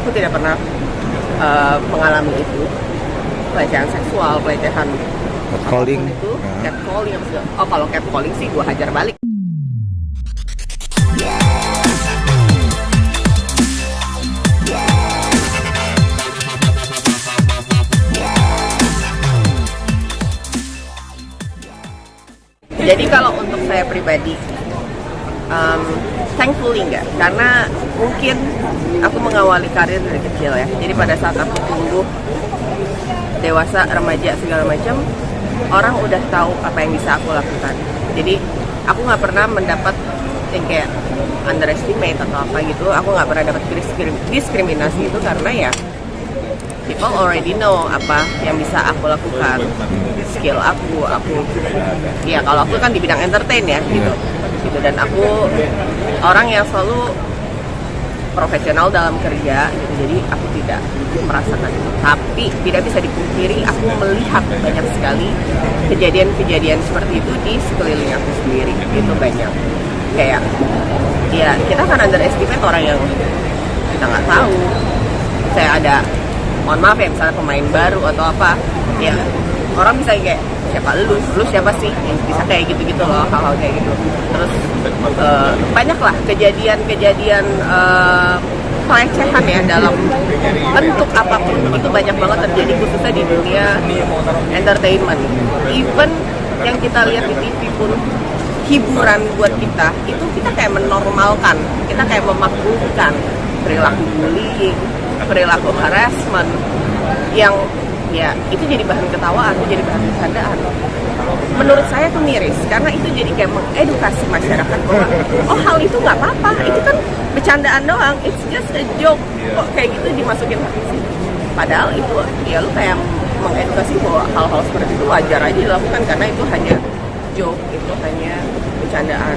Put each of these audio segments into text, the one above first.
aku tidak pernah mengalami itu, pelecehan seksual, pelecehan Catcalling. apapun itu, catcalling. Oh, kalau catcalling sih gue hajar balik. Jadi kalau untuk saya pribadi, thankfully enggak, karena mungkin aku mengawali karir dari kecil ya. Jadi pada saat aku tumbuh dewasa, remaja segala macam, orang udah tahu apa yang bisa aku lakukan. Jadi aku nggak pernah mendapat yang kayak underestimate atau apa gitu. Aku nggak pernah dapat diskriminasi itu karena ya people already know apa yang bisa aku lakukan, skill aku ya kalau aku kan di bidang entertain ya gitu. Dan aku orang yang selalu profesional dalam kerja gitu, jadi aku tidak merasakan itu. Tapi tidak bisa dipungkiri aku melihat banyak sekali kejadian-kejadian seperti itu di sekeliling aku sendiri. Itu banyak kayak ya kita kan underestimate orang yang kita nggak tahu. Saya ada, mohon maaf ya, misalnya pemain baru atau apa ya, orang bisa kayak siapa lu siapa sih yang bisa kayak gitu loh, hal-hal kayak gitu. Terus banyak lah kejadian pelecehan ya dalam bentuk apapun, itu banyak banget terjadi khususnya di dunia entertainment. Even yang kita lihat di TV pun hiburan buat kita, itu kita kayak menormalkan, kita kayak memakbulkan perilaku bullying, perilaku harassment yang ya itu jadi bahan ketawaan, jadi bahan bercandaan. Menurut saya tuh miris, karena itu jadi kayak mengedukasi masyarakat bahwa oh hal itu nggak apa-apa, itu kan bercandaan doang, it's just a joke, kok kayak gitu dimasukin hati sih. Padahal itu ya lu kayak mengedukasi bahwa hal-hal seperti itu wajar aja dilakukan karena itu hanya joke, itu hanya bercandaan.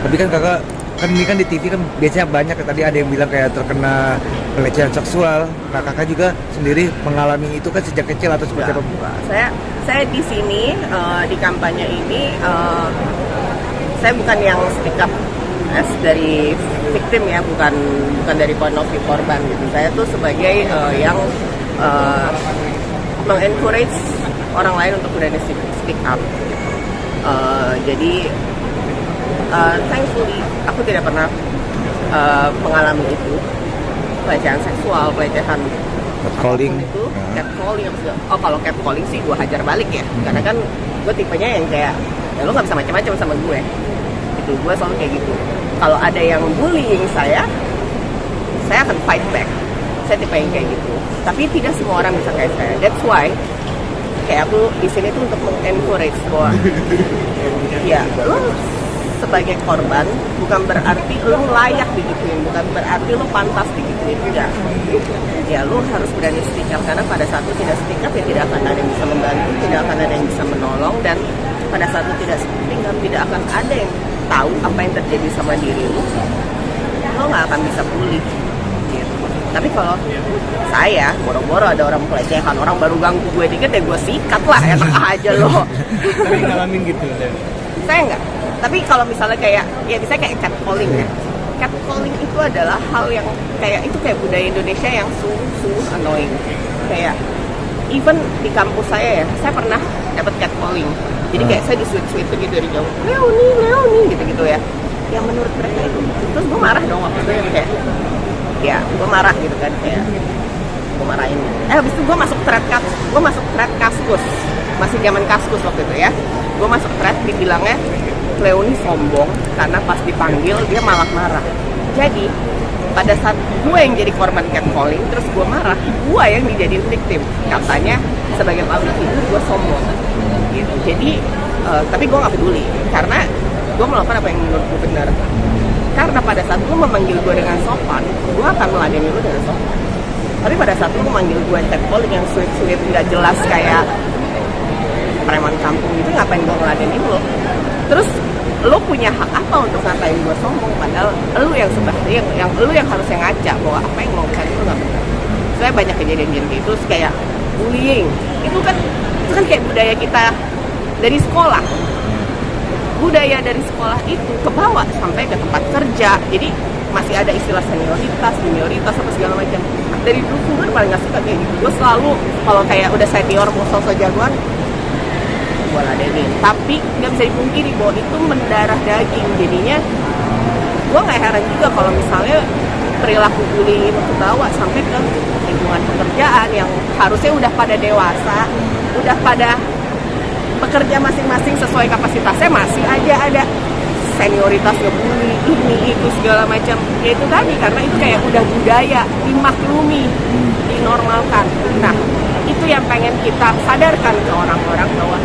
Tapi kan kakak, kan ini kan di TV kan biasanya banyak, tadi ada yang bilang kayak terkena pelecehan seksual. Nah kakak juga sendiri mengalami itu kan sejak kecil atau seperti apa? Saya di sini di kampanye ini saya bukan yang speak up as dari victim ya, bukan dari point of view korban gitu. Saya tuh sebagai yang mengencourage orang lain untuk berani speak up gitu. Jadi thankfully aku tidak pernah mengalami itu, pelecehan seksual, pelecehan Catcalling. Itu catcalling. Oh, kalau catcalling sih gue hajar balik ya, karena kan gue tipenya yang kayak ya lo nggak bisa macam-macam sama gue gitu. Gue selalu kayak gitu. Kalau ada yang bullying saya akan fight back. Saya tipe yang kayak gitu. Tapi tidak semua orang bisa kayak saya. That's why kayak aku di sini tuh untuk mengencourage bahwa ya lo sebagai korban bukan berarti lo layak digituin, bukan berarti lo pantas digituin, enggak. Ya lo harus berani speak up, karena pada saat lo tidak speak up ya tidak akan ada yang bisa membantu, tidak akan ada yang bisa menolong, dan pada saat lo tidak speak up tidak akan ada yang tahu apa yang terjadi sama diri lo nggak akan bisa pulih gitu. Tapi kalau saya boro-boro ada orang pelecehan, orang baru ganggu gue dikit ya gue sikat lah, enak aja lo. Tapi ngalamin gitu deh. Saya enggak. Tapi kalau misalnya kayak ya misalnya kayak catcalling ya. Catcalling itu adalah hal yang kayak itu kayak budaya Indonesia yang sungguh annoying. Kayak even di kampus saya ya, saya pernah dapat catcalling. Jadi kayak saya disuit-suit gitu dari jauh. Leoni gitu-gitu ya. Yang menurut mereka itu. Terus gue marah dong waktu itu, yang kayak ya gue marah gitu kan, kayak gue marahin. Habis itu gue masuk thread Kaskus. Masih zaman Kaskus waktu itu ya. Gue masuk thread dibilangnya Leoni sombong karena pas dipanggil dia malah marah. Jadi pada saat gue yang jadi korban catcalling terus gue marah, gue yang dijadiin victim. Katanya sebagai public figure gue sombong gitu. Jadi tapi gue gak peduli karena gue melakukan apa yang menurut gue benar. Karena pada saat lu memanggil gue dengan sopan, gue akan meladeni lu dengan sopan. Tapi pada saat lu memanggil gue catcalling yang sweet gak jelas kayak preman kampung gitu, ngapain gue ngeladenin lu? Terus lu punya hak apa untuk ngatain gue sombong, padahal lu yang sebenarnya yang lu yang harusnya ngaca bahwa apa yang mau cari itu nggak benar. Saya banyak kejadian gitu, terus kayak bullying itu kan kayak budaya kita dari sekolah. Budaya dari sekolah itu kebawa sampai ke tempat kerja. Jadi masih ada istilah senioritas apa segala macam. dari dulu gue paling gak suka kayak gitu. Gue selalu kalau kayak udah senior mau sosok jagoan, gue ladenin. Tapi nggak bisa dipungkiri bahwa itu mendarah daging. Jadinya gue nggak heran juga kalau misalnya perilaku bullying itu kebawa sampai ke lingkungan pekerjaan yang harusnya udah pada dewasa, udah pada bekerja masing-masing sesuai kapasitasnya, masih aja ada senioritas ngebully ini itu segala macam. Ya itu tadi, karena itu kayak udah budaya, dimaklumi, dinormalkan. Nah itu yang pengen kita sadarkan ke orang-orang bahwa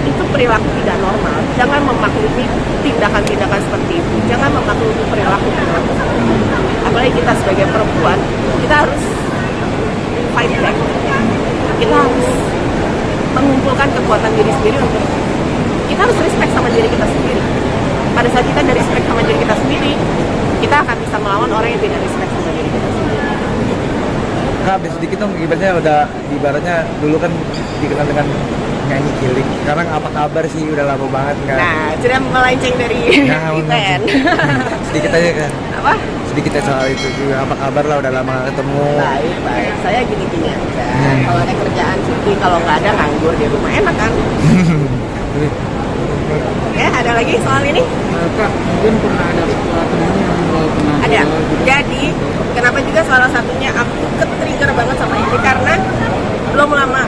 itu perilaku tidak normal. Jangan memaklumi tindakan-tindakan seperti itu, jangan memaklumi perilaku-perilaku seperti itu. Apalagi kita sebagai perempuan, kita harus fight back, kita harus mengumpulkan kekuatan diri sendiri untuk kita harus respect sama diri kita sendiri. Pada saat kita ada respect sama diri kita sendiri, kita akan bisa melawan orang yang tidak respect sama diri kita sendiri. Kak, habis sedikit dong, ibaratnya udah, ibaratnya dulu kan dikenal dengan nyanyi cilik. Sekarang apa kabar sih? Udah lama banget nggak? Nah, sudah melenceng dari event. Sedikit aja kan? Apa? Sedikit aja soal itu juga. Apa kabar lah? Udah lama nggak ketemu. Baik, baik. Saya gini-gini aja. Kalau ada kerjaan cuti, kalau nggak ada nganggur di rumah, enak kan? Ya, ada lagi soal ini? Kak, mungkin pernah ada temen yang pernah Ada. Jadi, kenapa juga salah satunya aku ke-trigger banget sama ini, karena belum lama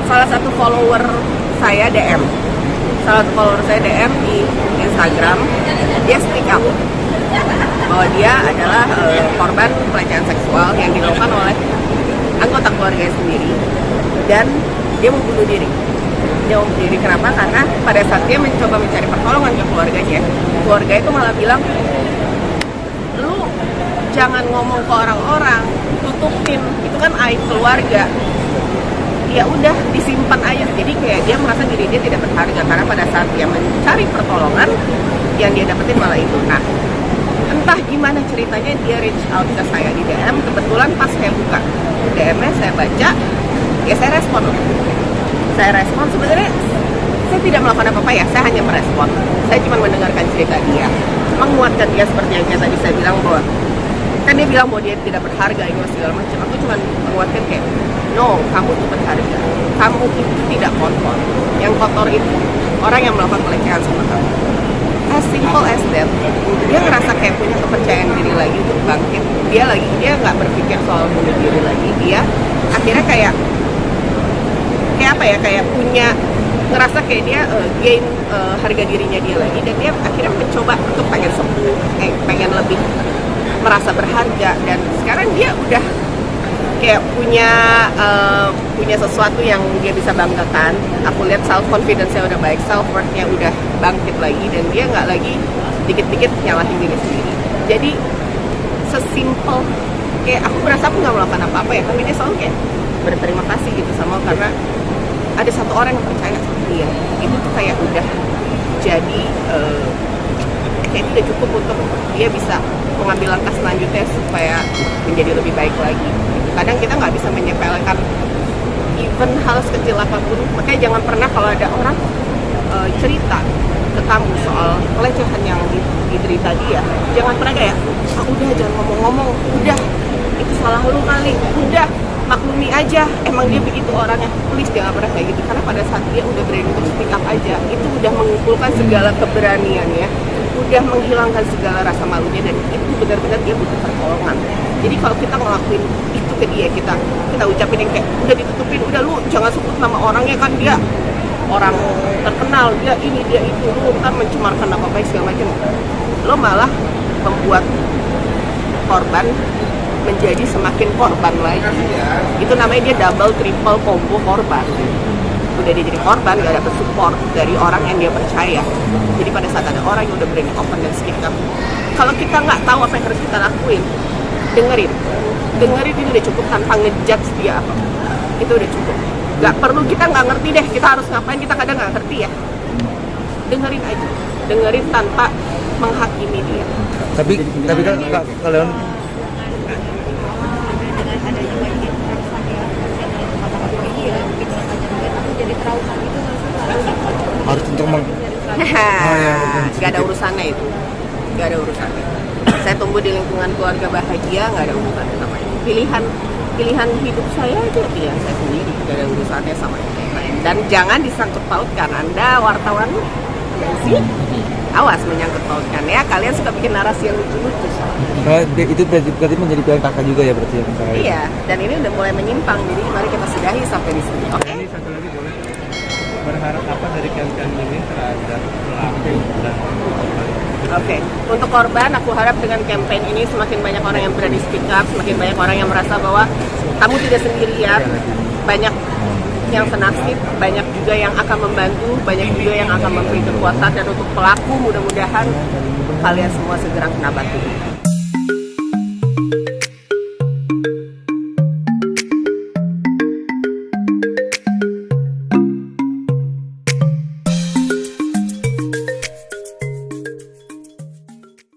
salah satu follower saya DM. Salah satu follower saya DM di Instagram, dia speak up bahwa dia adalah korban pelecehan seksual yang dilakukan oleh anggota keluarga sendiri, dan dia mau bunuh diri. Dia mau bunuh diri kenapa? Karena pada saat dia mencoba mencari pertolongan ke keluarganya, keluarga itu malah bilang, lu jangan ngomong ke orang-orang, tutupin, itu kan aib keluarga. Ya udah disimpan aja. Jadi kayak dia merasa diri dia tidak berharga, karena pada saat dia mencari pertolongan yang dia dapetin malah itu. Nah, entah gimana ceritanya dia reach out ke saya di DM. Kebetulan pas saya buka DM-nya, saya baca, ya saya respon. Saya respon, sebenarnya saya tidak melakukan apa-apa ya, saya hanya merespon. Saya cuma mendengarkan cerita dia, menguatkan dia seperti yang tadi saya bilang bahwa kan dia bilang bahwa dia tidak berharga ini segala macam. Aku cuma menguatkan kayak, no, kamu itu berharga, kamu itu tidak kotor. Yang kotor itu orang yang melakukan pelecehan sama kamu. As simple as that. Dia ngerasa kayak punya kepercayaan diri lagi untuk bangkit. Dia nggak berpikir soal bunuh diri lagi. Dia akhirnya kayak apa ya, kayak punya, ngerasa kayak dia gain harga dirinya dia lagi, dan dia akhirnya mencoba untuk pengen sembuh, pengen lebih merasa berharga. Dan sekarang dia udah kayak punya sesuatu yang dia bisa banggakan. Aku lihat self confidence-nya udah baik, self worth-nya udah bangkit lagi, dan dia nggak lagi dikit-dikit nyalahin diri sendiri. Jadi sesimpel kayak aku merasa aku nggak melakukan apa-apa ya, tapi dia selalu kayak berterima kasih gitu sama, karena ada satu orang yang percaya sama dia. Itu tuh kayak udah jadi kayak tidak cukup untuk dia bisa mengambil langkah selanjutnya supaya menjadi lebih baik lagi. Kadang kita nggak bisa menyepelekan even hal sekecil apapun. Makanya jangan pernah kalau ada orang cerita ke kamu soal pelecehan yang diderita dia, jangan pernah kayak, udah jangan ngomong-ngomong, udah itu salah lu kali, udah maklumi aja, emang dia begitu orangnya. Please jangan pernah kayak gitu, karena pada saat dia udah berani untuk speak up aja, itu udah mengumpulkan segala keberaniannya, udah menghilangkan segala rasa malunya, dan itu benar-benar dia butuh pertolongan. Jadi kalau kita ngelakuin itu ke dia, kita ucapin yang kayak, udah ditutupin, udah lu jangan sebut nama orangnya, kan dia orang terkenal, dia ini dia itu, lu ntar mencemarkan nama baik segala macam, lo malah membuat korban menjadi semakin korban lagi. Itu namanya dia double triple combo korban. Udah dia jadi korban, gak dapet support dari orang yang dia percaya. Jadi pada saat ada orang yang udah berani open dan speak up, kalau kita nggak tahu apa yang harus kita lakuin, dengerin itu udah cukup, tanpa ngejudge dia apa. Itu udah cukup. Gak perlu kita nggak ngerti deh kita harus ngapain, kita kadang nggak ngerti ya. Dengerin aja, dengerin tanpa menghakimi dia. Tapi kan kalian harus untuk gak ada urusannya itu, gak ada urusannya. Saya tumbuh di lingkungan keluarga bahagia, gak ada urusannya namanya. Pilihan pilihan hidup saya itu ya pilihan saya sendiri, gak ada urusannya sama yang lain. Dan jangan disangkut pautkan, Anda wartawan sih, awas menyangkut pautkan ya, kalian suka bikin narasi yang lucu-lucu. Kalau itu berarti menjadi pilihan kakak juga ya berarti ya? Iya, dan ini udah mulai menyimpang, jadi mari kita sudahi sampai di sini, oke? Ini satu lagi boleh. Berharap apa dari campaign ini terhadap pelaku dan korban? Oke, untuk korban aku harap dengan campaign ini semakin banyak orang yang berani speak up, semakin banyak orang yang merasa bahwa kamu tidak sendirian, banyak yang senasib, banyak juga yang akan membantu, banyak juga yang akan memberi kekuatan, dan untuk pelaku mudah-mudahan kalian semua segera kena batu.